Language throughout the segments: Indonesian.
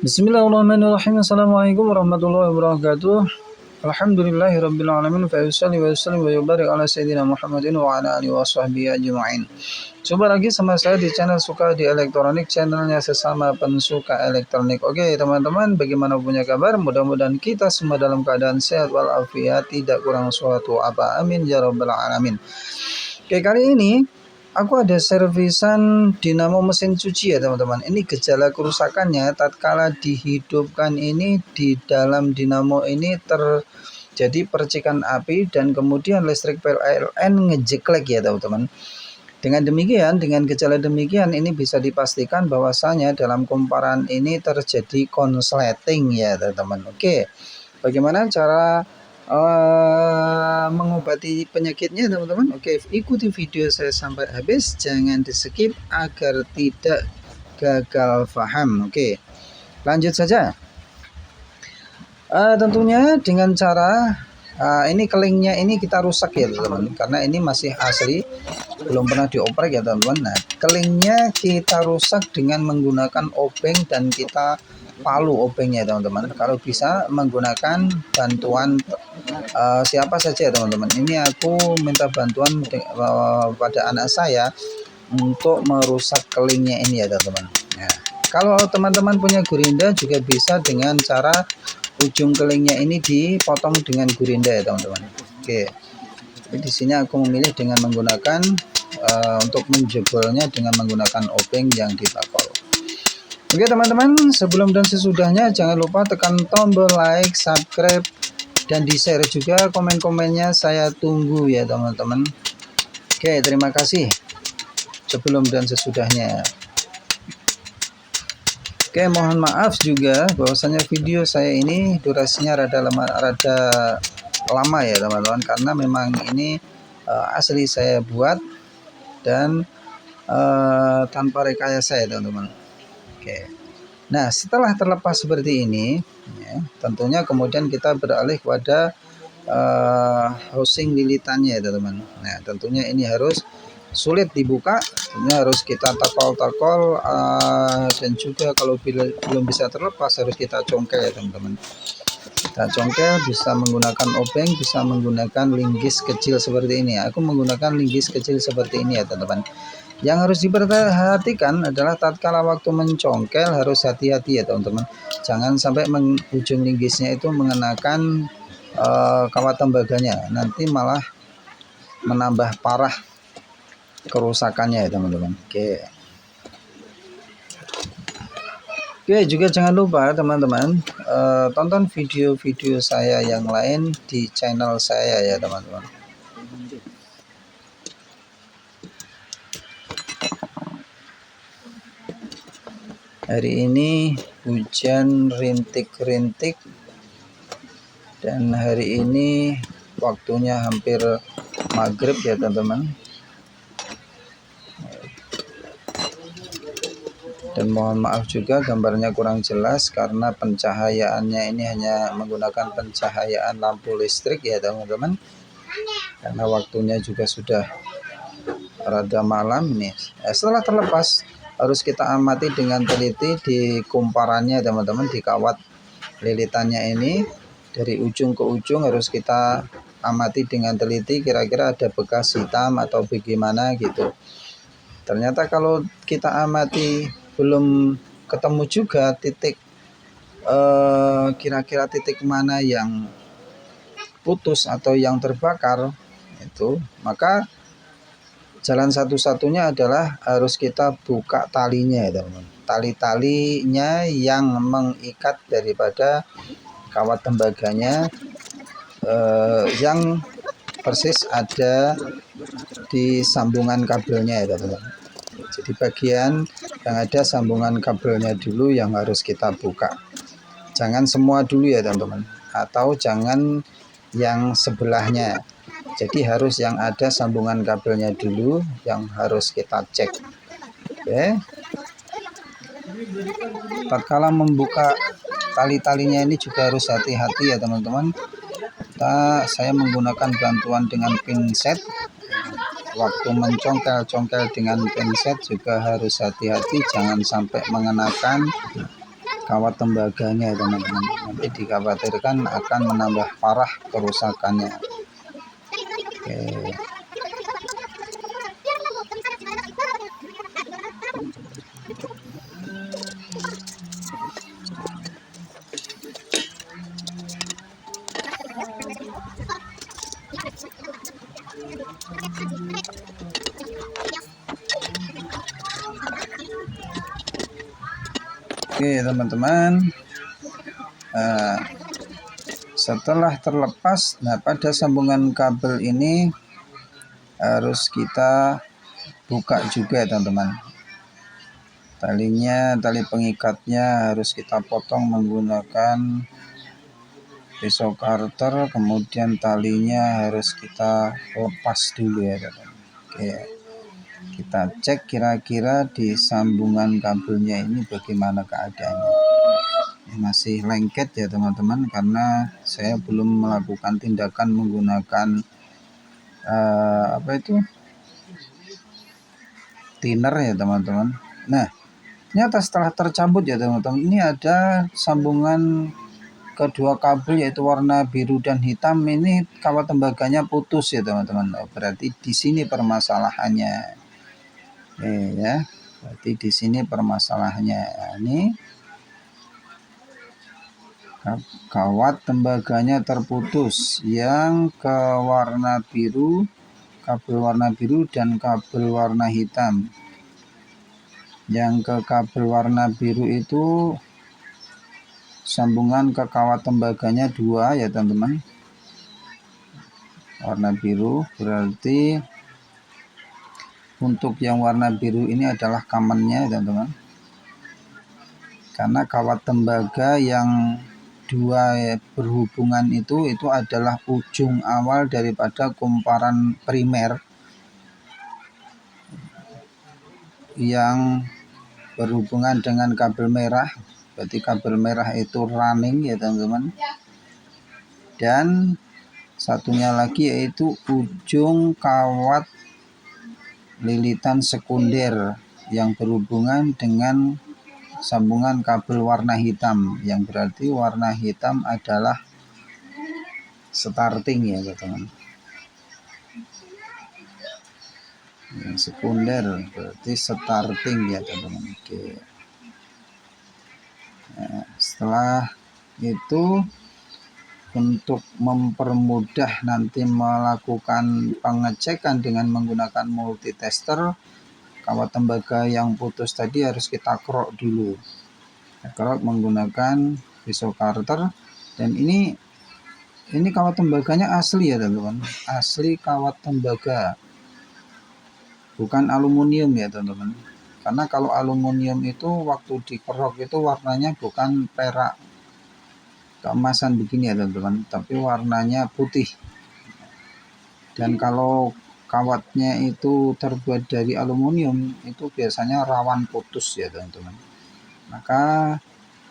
Bismillahirrahmanirrahim. Assalamualaikum warahmatullahi wabarakatuh. Alhamdulillahirabbil alamin fa yusalli wa yusallim wa yubarik ala sayyidina Muhammadin wa ala alihi washabbihi ajmain. Coba lagi sama saya di channel Suka di Elektronik, channelnya sesama pensuka elektronik. Oke teman-teman, bagaimana punya kabar? Mudah-mudahan kita semua dalam keadaan sehat walafiat, tidak kurang suatu apa. Amin ya rabbal alamin. Oke, kali ini aku ada servisan dinamo mesin cuci ya teman-teman. Ini gejala kerusakannya tatkala dihidupkan ini di dalam dinamo ini terjadi percikan api dan kemudian listrik PLN ngejeklek ya teman-teman. Dengan demikian, dengan gejala demikian ini bisa dipastikan bahwasanya dalam kumparan ini terjadi konsleting ya teman-teman. Oke, bagaimana cara mengobati penyakitnya teman-teman? Oke, ikuti video saya sampai habis, jangan di skip agar tidak gagal paham. Oke, lanjut saja. Tentunya dengan cara ini kelingnya ini kita rusak ya teman-teman, karena ini masih asli, belum pernah dioprek ya teman-teman. Nah, kelingnya kita rusak dengan menggunakan obeng dan kita palu obengnya teman-teman. Kalau bisa menggunakan bantuan siapa saja teman-teman. Ini aku minta bantuan pada anak saya untuk merusak kelingnya ini ya teman-teman. Nah, kalau teman-teman punya gurinda juga bisa dengan cara ujung kelingnya ini dipotong dengan gurinda ya teman-teman. Oke, jadi di sini aku memilih dengan menggunakan untuk menjebolnya dengan menggunakan obeng yang dipakol. Oke teman-teman, sebelum dan sesudahnya jangan lupa tekan tombol like, subscribe, dan di share juga komen-komennya, saya tunggu ya teman-teman. Oke, terima kasih sebelum dan sesudahnya. Oke, mohon maaf juga bahwasanya video saya ini durasinya rada lama ya teman-teman, karena memang ini asli saya buat dan tanpa rekayasa ya teman-teman. Oke, nah setelah terlepas seperti ini ya, tentunya kemudian kita beralih kepada housing lilitannya ya teman-teman. Nah tentunya ini harus sulit dibuka, tentunya harus kita takol-takol dan juga kalau belum bisa terlepas harus kita congkel ya teman-teman. Kita congkel bisa menggunakan obeng, bisa menggunakan linggis kecil seperti ini. Aku menggunakan linggis kecil seperti ini ya teman-teman. Yang harus diperhatikan adalah tatkala waktu mencongkel harus hati-hati ya teman-teman. Jangan sampai ujung linggisnya itu mengenakan kawat tembaganya, nanti malah menambah parah kerusakannya ya teman-teman. Oke, juga jangan lupa teman-teman tonton video-video saya yang lain di channel saya ya teman-teman. Hari ini hujan rintik-rintik dan hari ini waktunya hampir maghrib ya teman-teman. Dan mohon maaf juga gambarnya kurang jelas karena pencahayaannya ini hanya menggunakan pencahayaan lampu listrik ya teman-teman, karena waktunya juga sudah rada malam nih. Setelah terlepas harus kita amati dengan teliti di kumparannya teman-teman, di kawat lilitannya ini dari ujung ke ujung harus kita amati dengan teliti, kira-kira ada bekas hitam atau bagaimana gitu. Ternyata kalau kita amati belum ketemu juga titik kira-kira titik mana yang putus atau yang terbakar itu, maka jalan satu-satunya adalah harus kita buka talinya ya teman-teman. Tali-talinya yang mengikat daripada kawat tembaganya yang persis ada di sambungan kabelnya ya teman-teman. Jadi bagian yang ada sambungan kabelnya dulu yang harus kita buka. Jangan semua dulu ya teman-teman, atau jangan yang sebelahnya. Jadi harus yang ada sambungan kabelnya dulu yang harus kita cek. Oke. Tatkala membuka tali-talinya ini juga harus hati-hati ya teman-teman. Saya menggunakan bantuan dengan pinset. Waktu mencongkel-congkel dengan pinset juga harus hati-hati, jangan sampai mengenakan kawat tembaganya teman-teman. Nanti dikhawatirkan akan menambah parah kerusakannya. Oke. Oke teman-teman, setelah terlepas, nah pada sambungan kabel ini harus kita buka juga teman-teman. Tali pengikatnya harus kita potong menggunakan pisau karter, kemudian talinya harus kita lepas dulu ya teman-teman. Oke, kita cek kira-kira di sambungan kabelnya ini bagaimana keadaannya. Ini masih lengket ya teman-teman, karena saya belum melakukan tindakan menggunakan thinner ya teman-teman. Nah, ternyata setelah tercabut ya teman-teman, ini ada sambungan kedua kabel yaitu warna biru dan hitam. Ini kawat tembaganya putus ya teman-teman. Berarti di sini permasalahannya. Ya, berarti di sini permasalahannya. Ini kawat tembaganya terputus yang ke warna biru, kabel warna biru dan kabel warna hitam. Yang ke kabel warna biru itu sambungan ke kawat tembaganya 2 ya teman-teman, warna biru. Berarti untuk yang warna biru ini adalah common-nya teman-teman, karena kawat tembaga yang 2 berhubungan itu adalah ujung awal daripada kumparan primer yang berhubungan dengan kabel merah. Berarti kabel merah itu running ya teman-teman. Dan satunya lagi yaitu ujung kawat lilitan sekunder yang berhubungan dengan sambungan kabel warna hitam, yang berarti warna hitam adalah starting ya teman-teman. Yang sekunder berarti starting ya teman-teman. Oke. Nah, setelah itu, untuk mempermudah nanti melakukan pengecekan dengan menggunakan multitester, kawat tembaga yang putus tadi harus kita kerok dulu. Kerok menggunakan pisau karter. Dan ini kawat tembaganya asli ya teman-teman, asli kawat tembaga, bukan aluminium ya teman-teman. Karena kalau aluminium itu waktu dikerok itu warnanya bukan perak keemasan begini ya teman-teman, tapi warnanya putih. Dan kalau kawatnya itu terbuat dari aluminium itu biasanya rawan putus ya teman-teman. Maka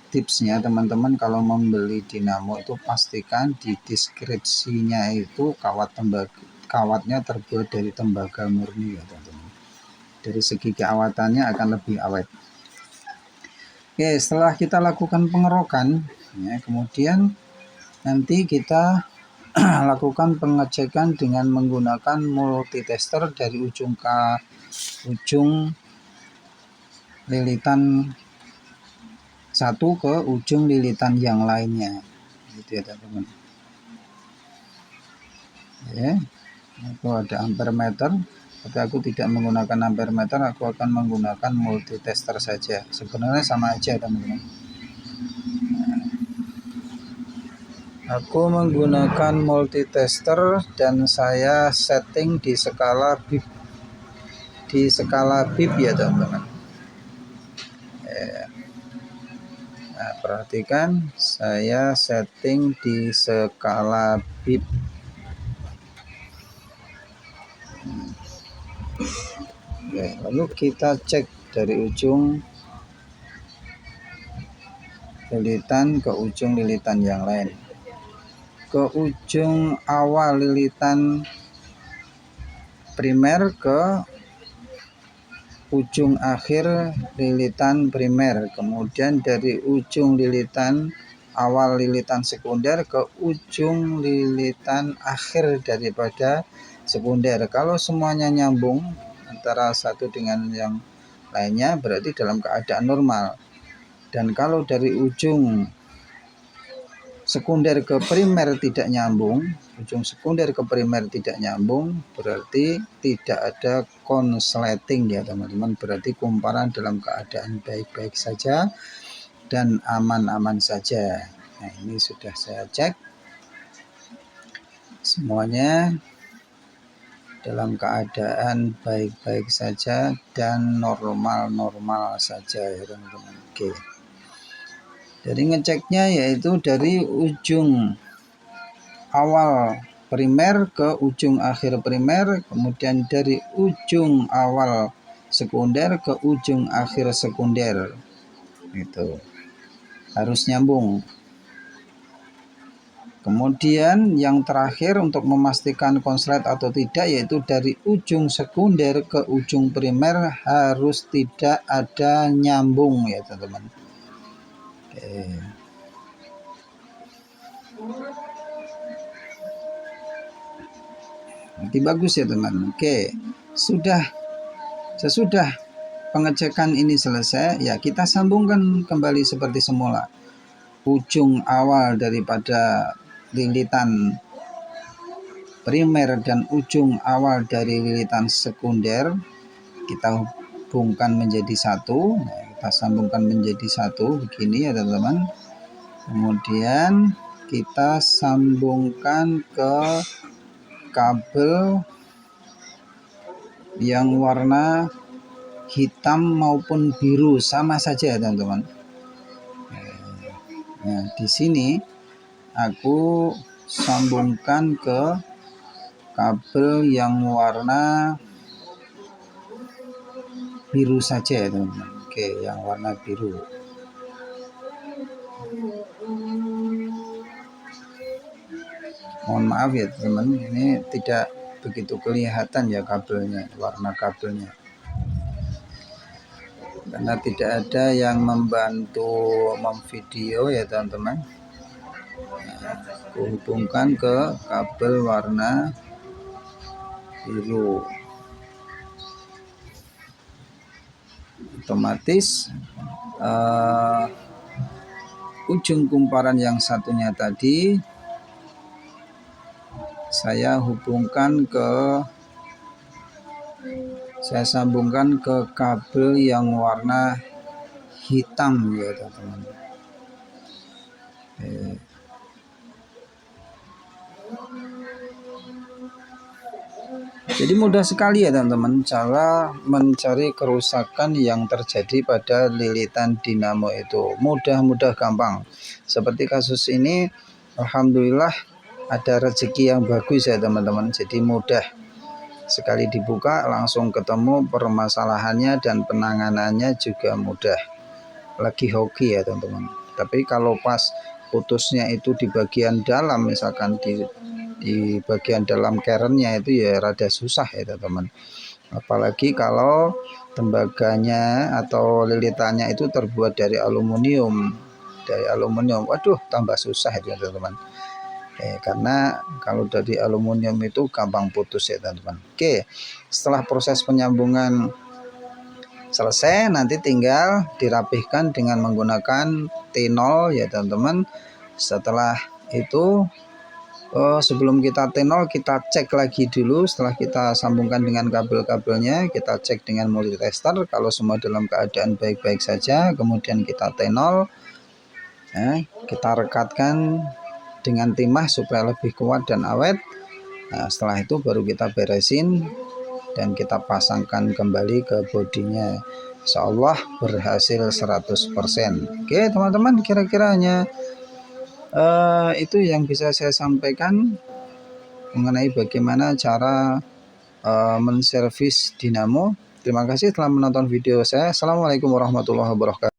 tipsnya teman-teman kalau membeli dinamo itu pastikan di deskripsinya itu kawatnya terbuat dari tembaga murni ya teman-teman. Dari segi keawatannya akan lebih awet. Oke, setelah kita lakukan pengerokan ya, kemudian nanti kita lakukan pengecekan dengan menggunakan multitester dari ujung ke ujung lilitan satu ke ujung lilitan yang lainnya, gitu ya teman-teman. Ya, aku ada ampermeter, tapi aku tidak menggunakan ampermeter, aku akan menggunakan multitester saja. Sebenarnya sama aja teman-teman. Aku menggunakan multitester dan saya setting di skala bip, ya teman-teman. Nah, perhatikan saya setting di skala bip. Oke, lalu kita cek dari ujung lilitan ke ujung lilitan yang lain. Ke ujung awal lilitan primer ke ujung akhir lilitan primer, kemudian dari ujung lilitan awal lilitan sekunder ke ujung lilitan akhir daripada sekunder. Kalau semuanya nyambung antara satu dengan yang lainnya berarti dalam keadaan normal. Dan kalau dari ujung sekunder ke primer tidak nyambung, ujung sekunder ke primer tidak nyambung, berarti tidak ada konsleting ya teman-teman, berarti kumparan dalam keadaan baik-baik saja dan aman-aman saja. Nah, ini sudah saya cek semuanya dalam keadaan baik-baik saja dan normal-normal saja ya teman-teman. Oke. Jadi ngeceknya yaitu dari ujung awal primer ke ujung akhir primer, kemudian dari ujung awal sekunder ke ujung akhir sekunder. Itu harus nyambung. Kemudian yang terakhir untuk memastikan konslet atau tidak yaitu dari ujung sekunder ke ujung primer harus tidak ada nyambung ya teman-teman. Oke. Nanti bagus ya teman. Oke. Sesudah pengecekan ini selesai, ya kita sambungkan kembali seperti semula. Ujung awal daripada lilitan primer dan ujung awal dari lilitan sekunder kita hubungkan menjadi satu. Nah, kita sambungkan menjadi satu begini ya teman-teman. Kemudian kita sambungkan ke kabel yang warna hitam maupun biru sama saja ya teman-teman. Nah, di sini aku sambungkan ke kabel yang warna biru saja ya teman-teman. Oke, yang warna biru. Mohon maaf ya teman-teman, ini tidak begitu kelihatan ya kabelnya, warna kabelnya. Karena tidak ada yang membantu memvideo ya teman-teman. Nah, aku hubungkan ke kabel warna biru. Otomatis ujung kumparan yang satunya tadi saya sambungkan ke kabel yang warna hitam ya teman-teman. Jadi mudah sekali ya teman-teman cara mencari kerusakan yang terjadi pada lilitan dinamo itu. Mudah gampang. Seperti kasus ini, alhamdulillah ada rezeki yang bagus ya teman-teman. Jadi mudah sekali dibuka langsung ketemu permasalahannya dan penanganannya juga mudah. Lagi hoki ya teman-teman. Tapi kalau pas putusnya itu di bagian dalam, misalkan di bagian dalam kerennya itu ya rada susah ya teman-teman. Apalagi kalau tembaganya atau lilitannya itu terbuat dari aluminium. Waduh tambah susah ya teman-teman. Karena kalau dari aluminium itu gampang putus ya teman-teman. Oke, setelah proses penyambungan selesai, nanti tinggal dirapihkan dengan menggunakan T0 ya teman-teman. Setelah itu sebelum kita T0 kita cek lagi dulu. Setelah kita sambungkan dengan kabel-kabelnya, kita cek dengan multitester kalau semua dalam keadaan baik-baik saja. Kemudian kita T0, kita rekatkan dengan timah supaya lebih kuat dan awet. Nah, setelah itu baru kita beresin dan kita pasangkan kembali ke bodinya. Insya Allah berhasil 100%. Oke teman-teman, kira-kira hanya itu yang bisa saya sampaikan mengenai bagaimana cara menservis dinamo. Terima kasih telah menonton video saya. Assalamualaikum warahmatullahi wabarakatuh.